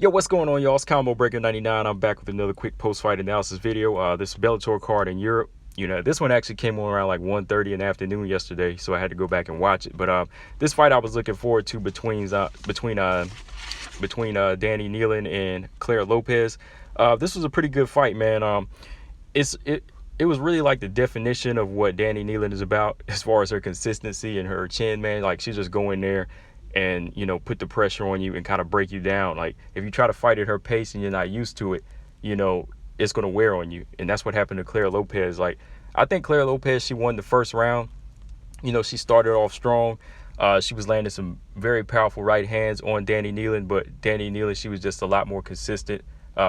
Yo, what's going on, y'all? It's Combo Breaker 99. I'm back with another quick post-fight analysis video. This Bellator card in Europe. This one actually came on around like 1:30 in the afternoon yesterday, so I had to go back and watch it. But this fight I was looking forward to between Danni Neilan and Claire Lopez. This was a pretty good fight, man. It was really like the definition of what Danni Neilan is about as far as her consistency and her chin, man. Like, she's just going there and put the pressure on you and kind of break you down. Like, if you try to fight at her pace and you're not used to it, it's going to wear on you. And that's what happened to Claire Lopez. Like, I think Claire Lopez, she won the first round. She started off strong. She was landing some very powerful right hands on Danni Neilan, but Danni Neilan, she was just a lot more consistent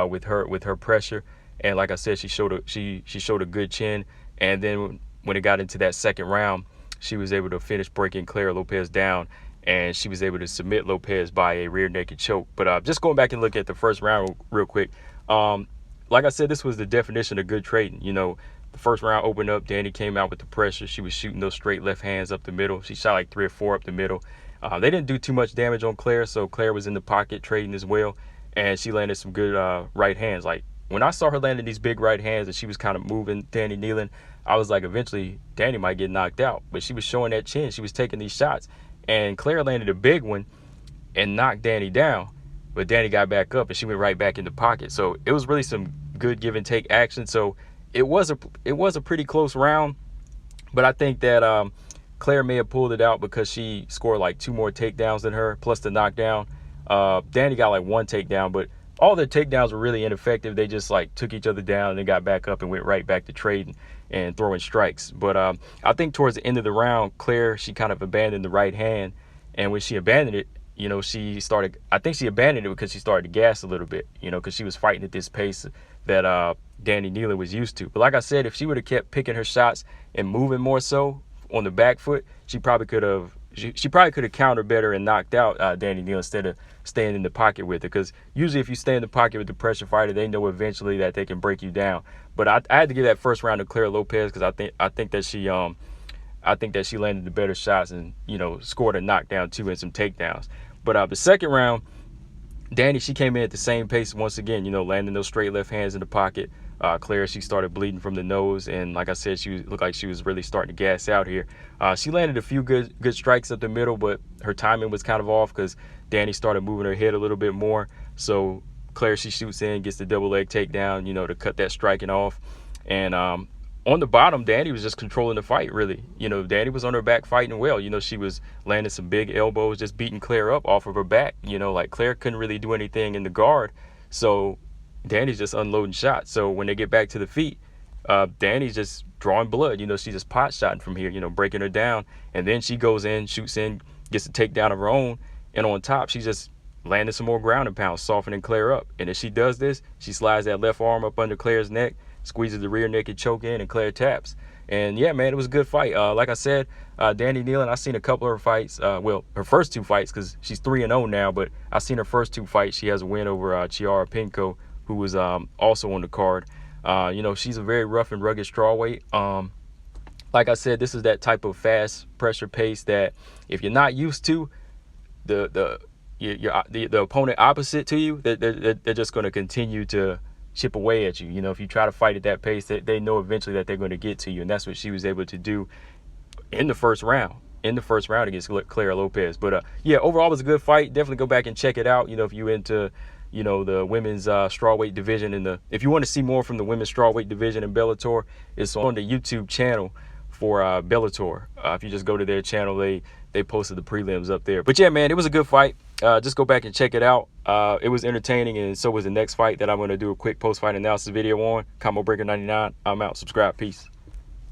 with her pressure. And like I said, she showed a good chin. And then when it got into that second round, she was able to finish breaking Claire Lopez down, and she was able to submit Lopez by a rear naked choke. But just going back and look at the first round real quick, like I said, this was the definition of good trading. The first round opened up, Danni came out with the pressure. She was shooting those straight left hands up the middle. She shot like 3 or 4 up the middle. They didn't do too much damage on Claire, so Claire was in the pocket trading as well, and she landed some good right hands. Like, when I saw her landing these big right hands and she was kind of moving Danni Neilan, I was like, eventually Danni might get knocked out. But she was showing that chin. She was taking these shots. And Claire landed a big one and knocked Danni down. But Danni got back up and she went right back in the pocket. So it was really some good give and take action. So it was a pretty close round. But I think that Claire may have pulled it out because she scored like 2 more takedowns than her, plus the knockdown. Danni got like 1 takedown, but all their takedowns were really ineffective. They just like took each other down and then got back up and went right back to trading and throwing strikes. But I think towards the end of the round, Claire, she kind of abandoned the right hand. And when she abandoned it, I think she abandoned it because she started to gas a little bit, because she was fighting at this pace that Danni Neilan was used to. But like I said, if she would have kept picking her shots and moving more so on the back foot, she probably could have countered better and knocked out Danni Neilan instead of staying in the pocket with it. Because usually if you stay in the pocket with the pressure fighter, they know eventually that they can break you down. But I had to give that first round to Claire Lopez because I think that she landed the better shots and scored a knockdown too and some takedowns. But the second round, Danni, she came in at the same pace once again, landing those straight left hands in the pocket. Claire, she started bleeding from the nose, and like I said, she looked like she was really starting to gas out here. She landed a few good strikes up the middle, but her timing was kind of off because Danni started moving her head a little bit more. So Claire, she shoots in, gets the double leg takedown, to cut that striking off. And on the bottom, Danni was just controlling the fight, really. Danni was on her back fighting well. She was landing some big elbows, just beating Claire up off of her back. Like, Claire couldn't really do anything in the guard, so Danni's just unloading shots. So when they get back to the feet, Danni's just drawing blood. She's just pot shotting from here, breaking her down. And then she goes in, shoots in, gets a takedown of her own. And on top, she's just landing some more ground and pound, softening Claire up. And if she does this, she slides that left arm up under Claire's neck, squeezes the rear naked choke in, and Claire taps. And yeah, man, it was a good fight. Like I said, Danni Neilan, I've seen a couple of her fights. Well, her first 2 fights, because she's 3-0 now, but I've seen her first 2 fights. She has a win over Chiara Pinko, who was also on the card. She's a very rough and rugged strawweight. Like I said, this is that type of fast pressure pace that if you're not used to, the opponent opposite to you, they're just going to continue to chip away at you. If you try to fight at that pace, they know eventually that they're going to get to you, and that's what she was able to do in the first round. Against Claire Lopez. But yeah, overall it was a good fight. Definitely go back and check it out. If you're into the women's strawweight division, and if you want to see more from the women's strawweight division in Bellator, it's on the YouTube channel for Bellator. If you just go to their channel, they posted the prelims up there. But yeah, man, it was a good fight. Just go back and check it out. It was entertaining, and so was the next fight that I'm going to do a quick post-fight analysis video on. Combo Breaker 99. I'm out. Subscribe. Peace.